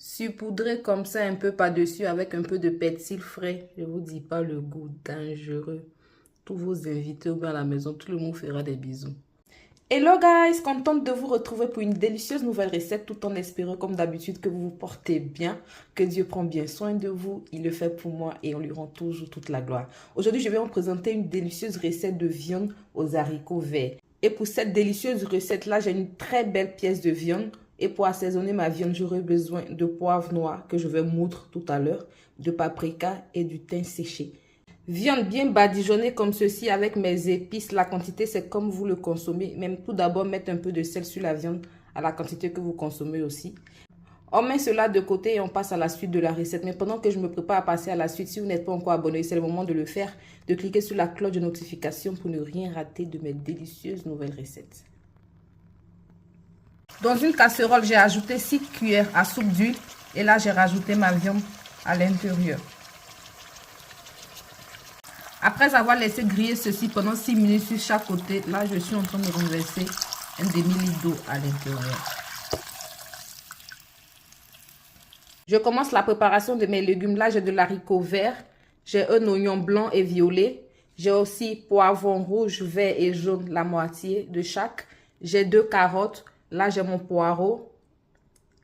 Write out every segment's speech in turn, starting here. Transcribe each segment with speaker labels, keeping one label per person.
Speaker 1: Saupoudrez comme ça un peu par-dessus avec un peu de persil frais. Je ne vous dis pas le goût dangereux. Tous vos invités ou bien à la maison, tout le monde fera des bisous. Hello guys, contente de vous retrouver pour une délicieuse nouvelle recette tout en espérant comme d'habitude que vous vous portez bien, que Dieu prend bien soin de vous, il le fait pour moi et on lui rend toujours toute la gloire. Aujourd'hui, je vais vous présenter une délicieuse recette de viande aux haricots verts. Et pour cette délicieuse recette-là, j'ai une très belle pièce de viande. Et pour assaisonner ma viande, j'aurai besoin de poivre noir que je vais moudre tout à l'heure, de paprika et du thym séché. Viande bien badigeonnée comme ceci avec mes épices. La quantité, c'est comme vous le consommez. Même tout d'abord, mettre un peu de sel sur la viande à la quantité que vous consommez aussi. On met cela de côté et on passe à la suite de la recette. Mais pendant que je me prépare à passer à la suite, si vous n'êtes pas encore abonné, c'est le moment de le faire. De cliquer sur la cloche de notification pour ne rien rater de mes délicieuses nouvelles recettes. Dans une casserole, j'ai ajouté 6 cuillères à soupe d'huile. Et là, j'ai rajouté ma viande à l'intérieur. Après avoir laissé griller ceci pendant 6 minutes sur chaque côté, là je suis en train de renverser un demi-litre d'eau à l'intérieur. Je commence la préparation de mes légumes. Là j'ai de l'haricot vert, j'ai un oignon blanc et violet, j'ai aussi poivron rouge, vert et jaune, la moitié de chaque. J'ai 2 carottes, là j'ai mon poireau,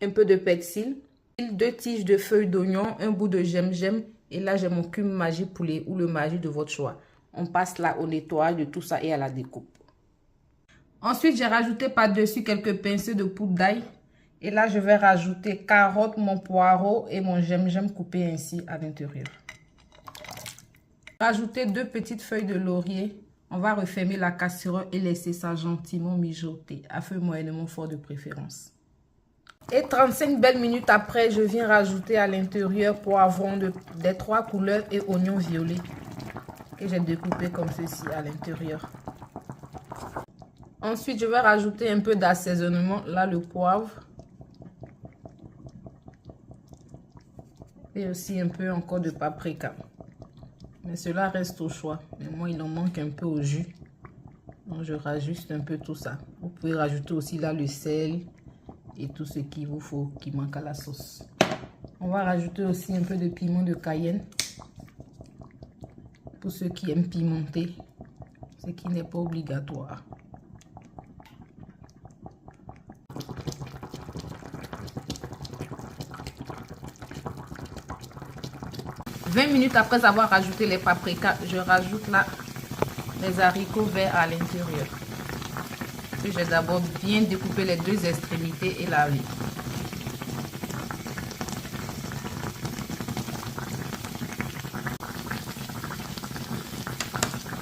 Speaker 1: un peu de persil, 2 tiges de feuilles d'oignon, un bout de gingembre. Et là, j'ai mon cube Maggi poulet ou le Maggi de votre choix. On passe là au nettoyage de tout ça et à la découpe. Ensuite, j'ai rajouté par-dessus quelques pincées de poudre d'ail. Et là, je vais rajouter carottes, mon poireau et mon gingembre coupé ainsi à l'intérieur. Rajouter 2 petites feuilles de laurier. On va refermer la casserole et laisser ça gentiment mijoter à feu moyennement fort de préférence. Et 35 belles minutes après, je viens rajouter à l'intérieur poivron des 3 couleurs et oignons violets que j'ai découpé comme ceci à l'intérieur. Ensuite, je vais rajouter un peu d'assaisonnement, là le poivre. Et aussi un peu encore de paprika. Mais cela reste au choix. Mais moi, il en manque un peu au jus. Donc, je rajoute un peu tout ça. Vous pouvez rajouter aussi là le sel et tout ce qu'il vous faut qui manque à la sauce. On va rajouter aussi un peu de piment de Cayenne pour ceux qui aiment pimenter, ce qui n'est pas obligatoire. « 20 minutes après avoir rajouté les paprikas, je rajoute là les haricots verts à l'intérieur. J'ai d'abord bien découpé les 2 extrémités et lavé.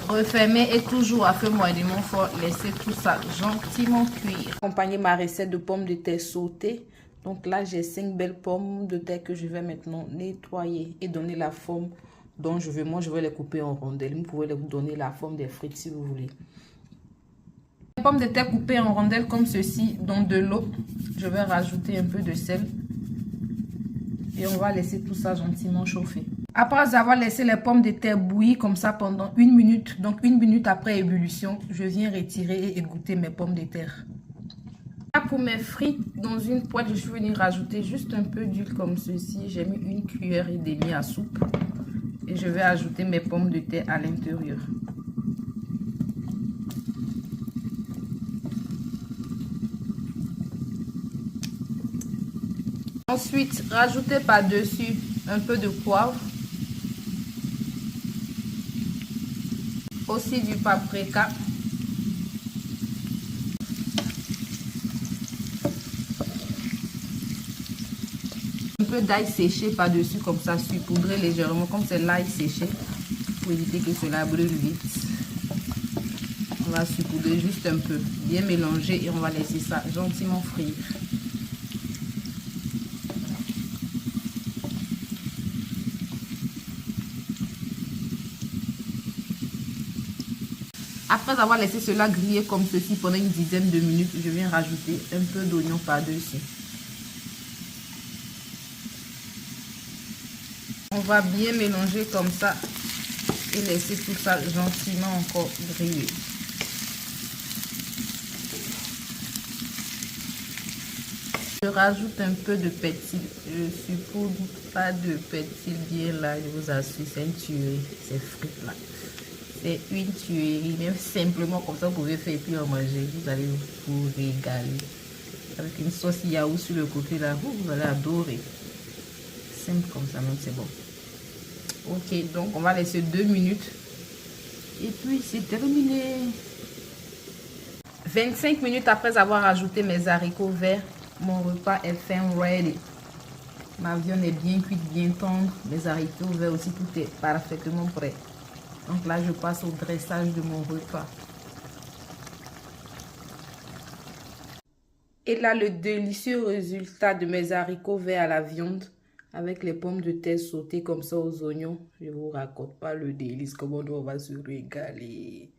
Speaker 1: Refermer et toujours à feu moyennement fort, laisser tout ça gentiment cuire. Accompagner ma recette de pommes de terre sautées. Donc là, j'ai 5 belles pommes de terre que je vais maintenant nettoyer et donner la forme dont je veux. Moi, je vais les couper en rondelles. Vous pouvez les donner la forme des frites si vous voulez. Pommes de terre coupées en rondelles comme ceci dans de l'eau. Je vais rajouter un peu de sel et on va laisser tout ça gentiment chauffer. Après avoir laissé les pommes de terre bouillir comme ça pendant 1 minute, donc 1 minute après ébullition, je viens retirer et égoutter mes pommes de terre. Pour mes frites, dans une poêle, je suis venue rajouter juste un peu d'huile comme ceci. J'ai mis 1 cuillère et demie à soupe et je vais ajouter mes pommes de terre à l'intérieur. Ensuite, rajoutez par-dessus un peu de poivre, aussi du paprika, un peu d'ail séché par-dessus comme ça, saupoudré légèrement comme c'est l'ail séché pour éviter que cela brûle vite. On va saupoudrer juste un peu, bien mélanger et on va laisser ça gentiment frire. Après avoir laissé cela griller comme ceci pendant une dizaine de minutes, je viens rajouter un peu d'oignon par-dessus. On va bien mélanger comme ça et laisser tout ça gentiment encore griller. Je rajoute un peu de persil. Je saupoudre pas de persil bien là, je vous assure, c'est une tuerie, ces frites là. C'est une tuerie, même simplement comme ça vous pouvez faire et puis en manger, vous allez vous régaler. Avec une sauce yaourt sur le côté là, vous allez adorer. Simple comme ça même, c'est bon. Ok, donc on va laisser 2 minutes. Et puis c'est terminé. 25 minutes après avoir ajouté mes haricots verts, mon repas est fin ready. Ma viande est bien cuite, bien tendre. Mes haricots verts aussi, tout est parfaitement prêt. Donc là, je passe au dressage de mon repas. Et là, le délicieux résultat de mes haricots verts à la viande avec les pommes de terre sautées comme ça aux oignons. Je ne vous raconte pas le délice, comment on va se régaler.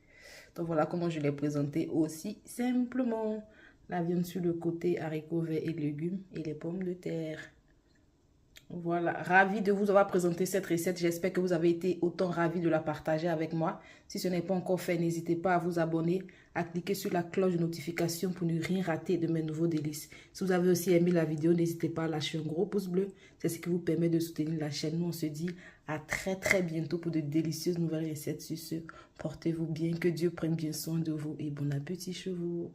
Speaker 1: Donc voilà comment je l'ai présenté aussi simplement. La viande sur le côté, haricots verts et légumes et les pommes de terre. Voilà, ravi de vous avoir présenté cette recette. J'espère que vous avez été autant ravis de la partager avec moi. Si ce n'est pas encore fait, n'hésitez pas à vous abonner, à cliquer sur la cloche de notification pour ne rien rater de mes nouveaux délices. Si vous avez aussi aimé la vidéo, n'hésitez pas à lâcher un gros pouce bleu. C'est ce qui vous permet de soutenir la chaîne. Nous, on se dit à très bientôt pour de délicieuses nouvelles recettes. Sur ce, portez-vous bien, que Dieu prenne bien soin de vous et bon appétit chez vous.